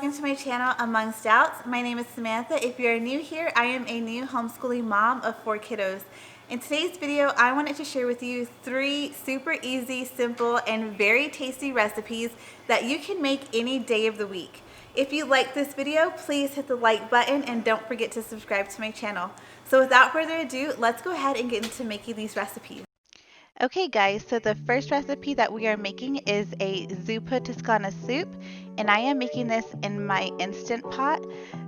welcome to my channel, Amongst Outs. My name is Samantha. If you're new here, I am a new homeschooling mom of 4 kiddos. In today's video, I wanted to share with you 3 super easy, simple, and very tasty recipes that you can make any day of the week. If you like this video, please hit the like button and don't forget to subscribe to my channel. So without further ado, let's go ahead and get into making these recipes. Okay guys, so the first recipe that we are making is a Zuppa Tuskana soup, and I am making this in my Instant Pot.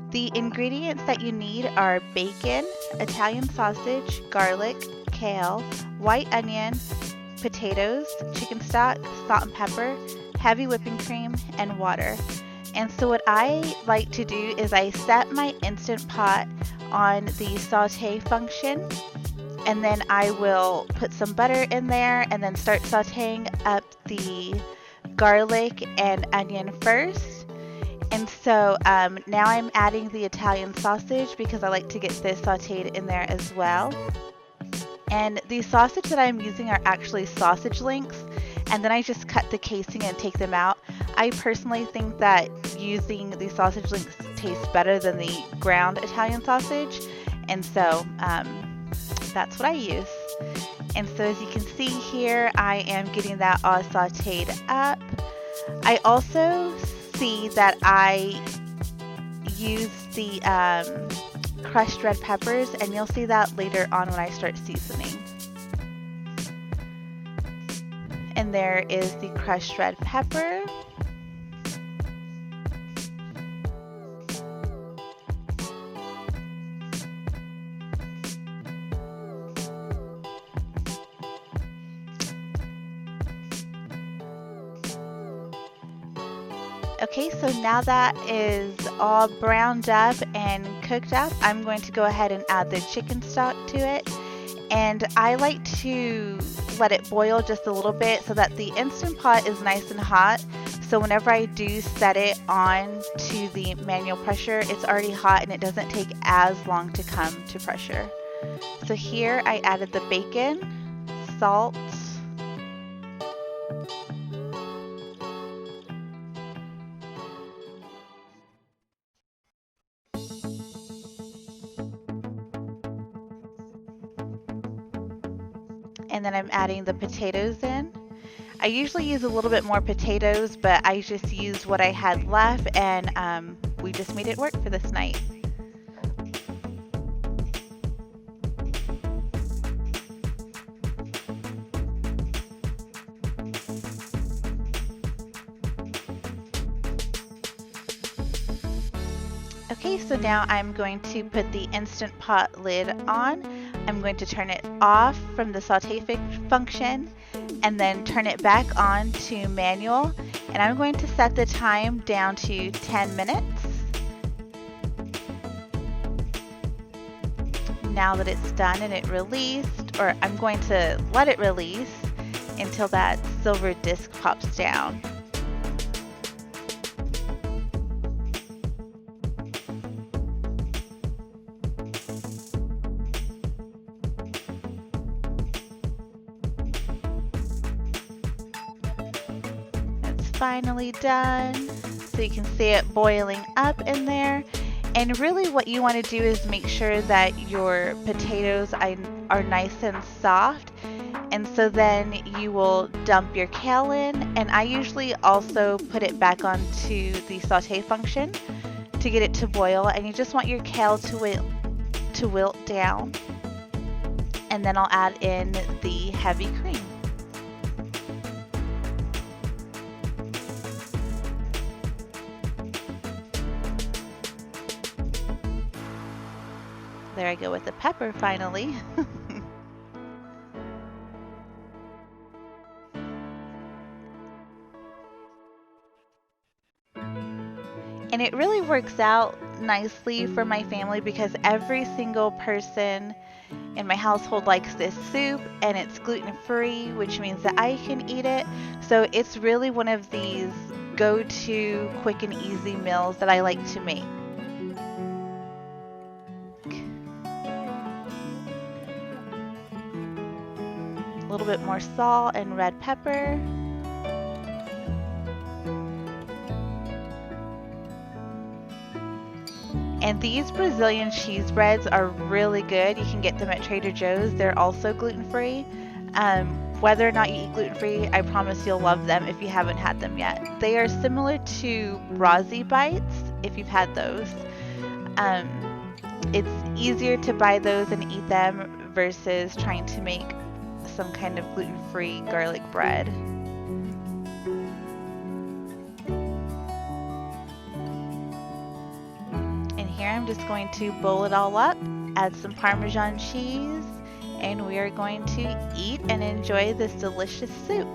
The ingredients that you need are bacon, Italian sausage, garlic, kale, white onion, potatoes, chicken stock, salt and pepper, heavy whipping cream, and water. And so what I like to do is I set my Instant Pot on the saute function, and then I will put some butter in there and then start sauteing up the garlic and onion first. And so now I'm adding the Italian sausage because I like to get this sauteed in there as well. And the sausage that I'm using are actually sausage links, and then I just cut the casing and take them out. I personally think that using the sausage links tastes better than the ground Italian sausage, and so that's what I use. And so as you can see here, I am getting that all sauteed up. I also see that I use the crushed red peppers, and you'll see that later on when I start seasoning. And there is the crushed red pepper. Okay, so now that is all browned up and cooked up, I'm going to go ahead and add the chicken stock to it. And I like to let it boil just a little bit so that the Instant Pot is nice and hot. So whenever I do set it on to the manual pressure, it's already hot and it doesn't take as long to come to pressure. So here I added the bacon, salt, and then I'm adding the potatoes in. I usually use a little bit more potatoes, but I just used what I had left, and we just made it work for this night. Okay, so now I'm going to put the Instant Pot lid on. I'm going to turn it off from the saute function and then turn it back on to manual, and I'm going to set the time down to 10 minutes. Now that it's done and it released, or I'm going to let it release until that silver disc pops down. Finally done, so you can see it boiling up in there. And really what you want to do is make sure that your potatoes are nice and soft, and so then you will dump your kale in, and I usually also put it back onto the saute function to get it to boil, and you just want your kale to wilt down, and then I'll add in the heavy cream. There I go with the pepper finally. And it really works out nicely for my family because every single person in my household likes this soup, and it's gluten-free, which means that I can eat it. So it's really one of these go-to quick and easy meals that I like to make. A little bit more salt and red pepper. And these Brazilian cheese breads are really good. You can get them at Trader Joe's. They're also gluten-free. Whether or not you eat gluten-free, I promise you'll love them if you haven't had them yet. They are similar to Brazzi bites, if you've had those. It's easier to buy those and eat them versus trying to make some kind of gluten-free garlic bread. And here I'm just going to bowl it all up, add some Parmesan cheese, and we are going to eat and enjoy this delicious soup.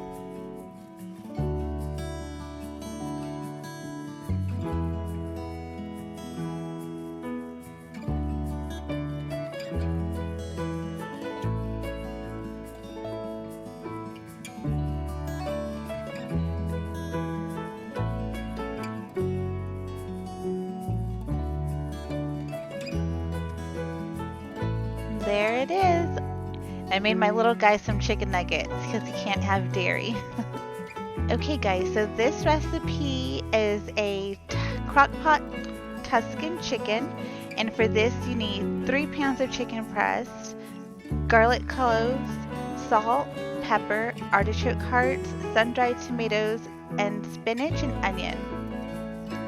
There it is. I made my little guy some chicken nuggets because he can't have dairy. Okay guys, so this recipe is a crock-pot Tuscan chicken, and for this you need 3 pounds of chicken breast, garlic cloves, salt, pepper, artichoke hearts, sun-dried tomatoes, and spinach and onion.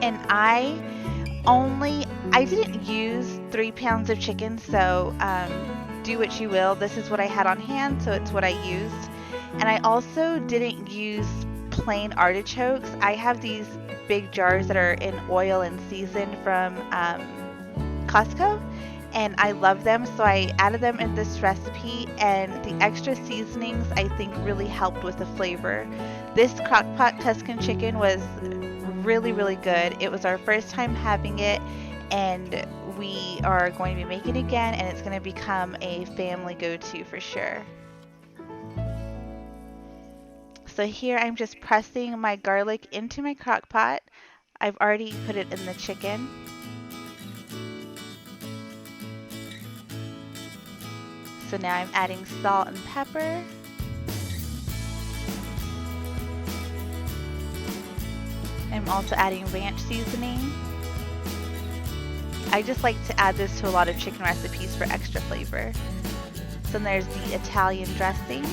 And I didn't use 3 pounds of chicken, so do what you will. This is what I had on hand, so it's what I used. And I also didn't use plain artichokes. I have these big jars that are in oil and seasoned from Costco, and I love them, so I added them in this recipe, and the extra seasonings I think really helped with the flavor. This crock-pot Tuscan chicken was really, really good. It was our first time having it, and we are going to be making it again, and it's going to become a family go-to for sure. So here I'm just pressing my garlic into my crock pot. I've already put it in the chicken. So now I'm adding salt and pepper. I'm also adding ranch seasoning. I just like to add this to a lot of chicken recipes for extra flavor. So there's the Italian dressing.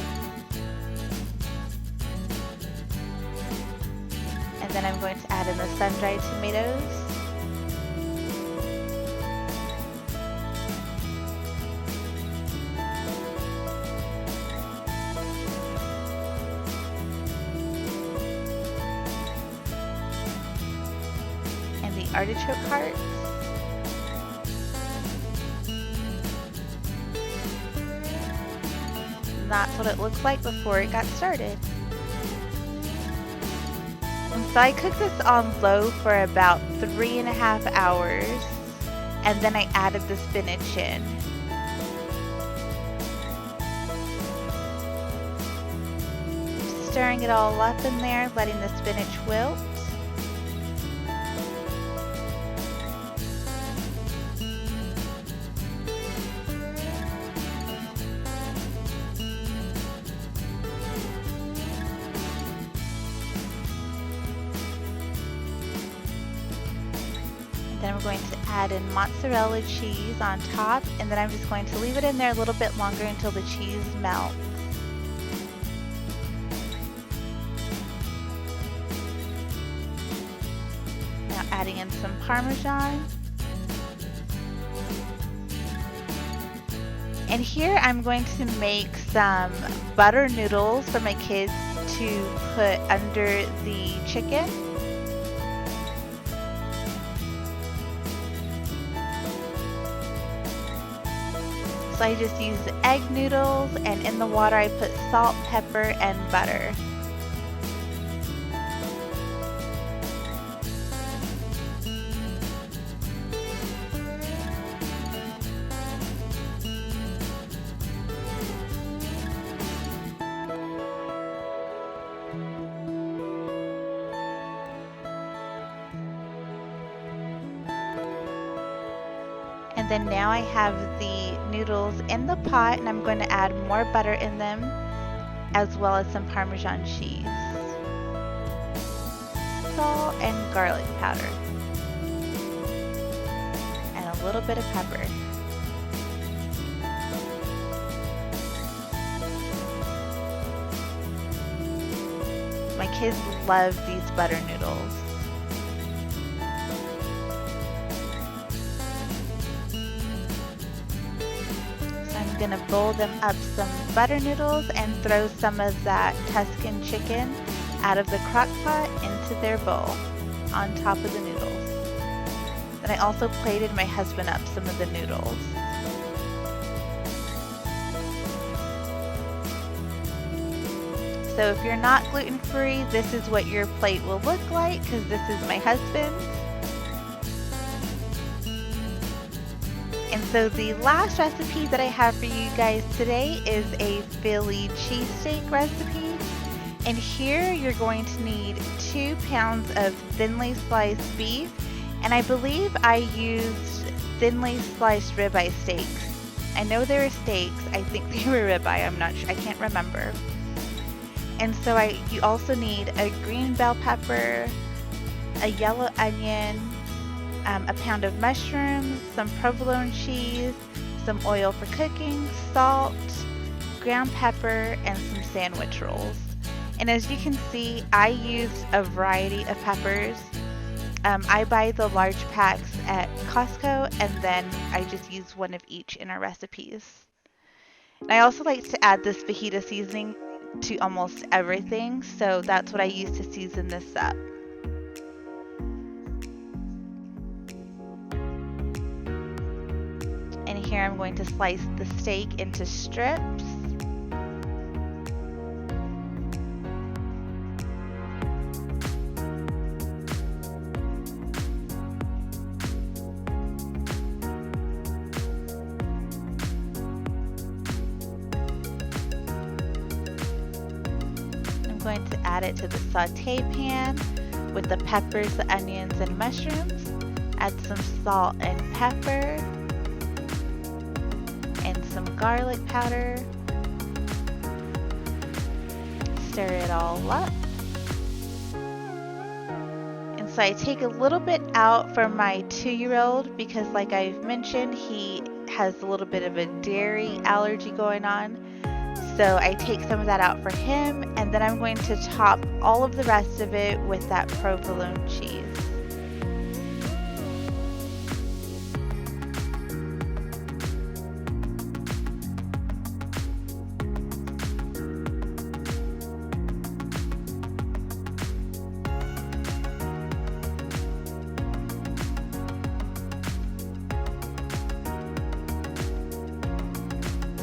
And then I'm going to add in the sun-dried tomatoes. And the artichoke hearts. That's what it looked like before it got started. And so I cooked this on low for about 3.5 hours, and then I added the spinach in. Stirring it all up in there, letting the spinach wilt. Then we're going to add in mozzarella cheese on top, and then I'm just going to leave it in there a little bit longer until the cheese melts. Now adding in some Parmesan. And here I'm going to make some butter noodles for my kids to put under the chicken. So I just use egg noodles, and in the water I put salt, pepper, and butter. And then now I have the noodles in the pot, and I'm going to add more butter in them, as well as some Parmesan cheese, salt, and garlic powder. And a little bit of pepper. My kids love these butter noodles. So I'm gonna bowl them up some butter noodles and throw some of that Tuscan chicken out of the crock pot into their bowl on top of the noodles. Then I also plated my husband up some of the noodles. So if you're not gluten-free, this is what your plate will look like, because this is my husband's. And so the last recipe that I have for you guys today is a Philly cheesesteak recipe. And here you're going to need 2 pounds of thinly sliced beef. And I believe I used thinly sliced ribeye steaks. I know they were steaks. I think they were ribeye. I'm not sure. I can't remember. And so you also need a green bell pepper, a yellow onion, a pound of mushrooms, some provolone cheese, some oil for cooking, salt, ground pepper, and some sandwich rolls. And as you can see, I used a variety of peppers. I buy the large packs at Costco, and then I just use one of each in our recipes. And I also like to add this fajita seasoning to almost everything, so that's what I use to season this up. And here I'm going to slice the steak into strips. I'm going to add it to the saute pan with the peppers, the onions, and mushrooms. Add some salt and pepper and some garlic powder. Stir it all up. And so I take a little bit out for my 2-year-old because, like I've mentioned, he has a little bit of a dairy allergy going on. So I take some of that out for him, and then I'm going to top all of the rest of it with that provolone cheese.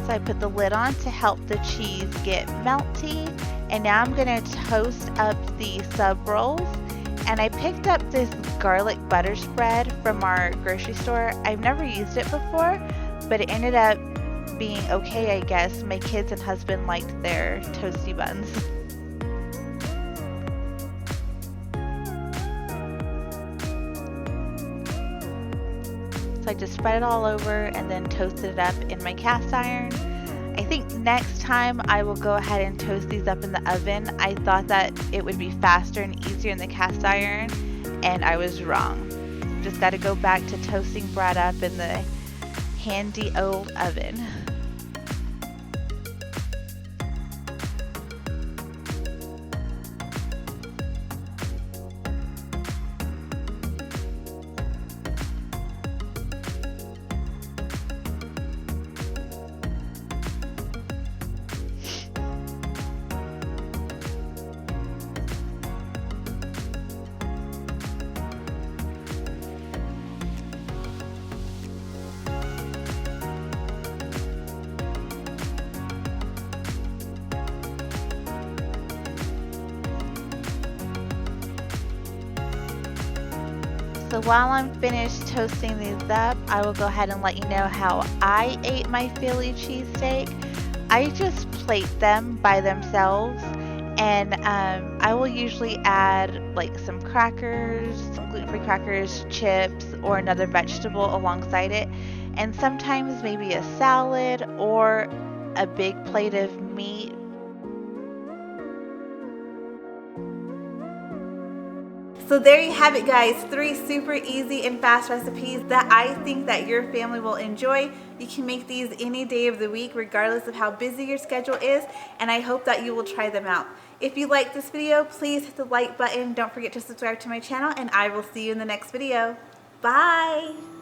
So I put the lid on to help the cheese get melty, and now I'm going to toast up the sub rolls. And I picked up this garlic butter spread from our grocery store. I've never used it before, but it ended up being okay, I guess. My kids and husband liked their toasty buns. So I just spread it all over and then toasted it up in my cast iron. I think next time I will go ahead and toast these up in the oven. I thought that it would be faster and easier in the cast iron, and I was wrong. Just got to go back to toasting bread up in the handy old oven. So while I'm finished toasting these up, I will go ahead and let you know how I ate my Philly cheesesteak. I just plate them by themselves, and I will usually add like some crackers, some gluten-free crackers, chips, or another vegetable alongside it, and sometimes maybe a salad or a big plate of meat. So there you have it, guys, 3 super easy and fast recipes that I think that your family will enjoy. You can make these any day of the week regardless of how busy your schedule is, and I hope that you will try them out. If you like this video, please hit the like button. Don't forget to subscribe to my channel, and I will see you in the next video. Bye!